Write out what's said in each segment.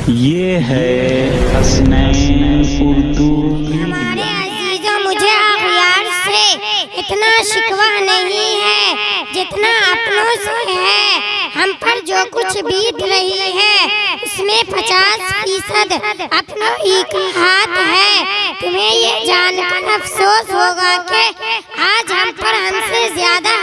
یہ ہے حسنین اردو ہمارے عزیزوں، مجھے اغیار سے اتنا شکوہ نہیں ہے جتنا اپنوں سے ہے۔ ہم پر جو کچھ بیت رہی ہے اس میں 50% اپنوں ہی کا ہاتھ ہے۔ تمہیں یہ جان کر افسوس ہوگا کہ آج ہم پر ہم سے زیادہ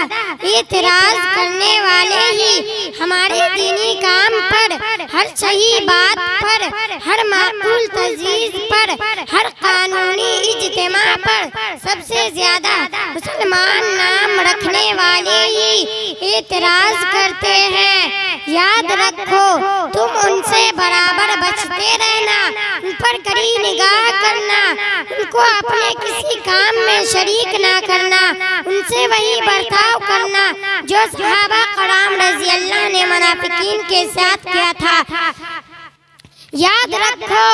اعتراض کرنے والے ہی ہمارے دینی کام پر، ہر صحیح بات پر، ہر معقول تجویز پر، ہر قانونی اجتماع پر سب سے زیادہ مسلمان نام رکھنے والے ہی اعتراض کرتے ہیں۔ یاد رکھو، تم ان سے برابر بچتے رہنا، ان پر کڑی نگاہ کرنا، ان کو اپنے کسی کام میں شریک نہ کرنا، ان سے وہی برتاؤ کرنا جو صحابہ کرام رضی اللہ نے منافقین کے ساتھ کیا تھا۔ یاد رکھو،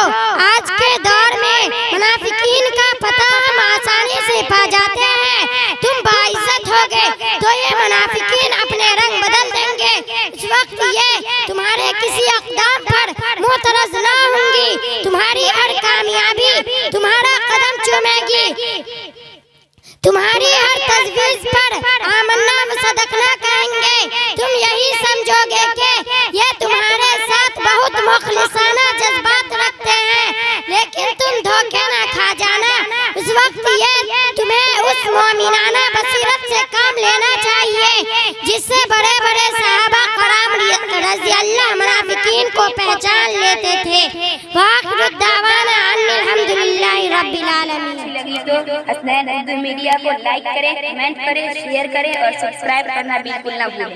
آج کے دور میں منافقین کا پتہ ہم آسانی سے پا جاتے ہیں۔ تم باعزت ہوگے تو یہ منافقین اپنے رنگ بدل دیں گے۔ اس وقت یہ تمہارے کسی اقدام پر معترض نہ ہوں گی، تمہاری ہر کامیابی تمہارا قدم چومے گی، تمہاری ہر تجویز پر آمنا و صدقنا کہیں گے۔ تم یہی سمجھو گے کہ یہ تمہارے ساتھ بہت مخلصانہ جذبات رکھتے ہیں، لیکن تم دھوکے نہ کھا جانا۔ اس وقت یہ تمہیں اس مومنانہ بصیرت سے کام لینا چاہیے جس سے بڑے بڑے صحابہ کرام رضی اللہ منافقین کو پہچان لیتے تھے۔ وآخر الدعوانا ان الحمدللہ رب العالمین۔ لگی تو حسنین اردو میڈیا کو لائک کریں، کمنٹ کریں، شیئر کریں اور سبسکرائب کرنا بالکل نہ بھولیں۔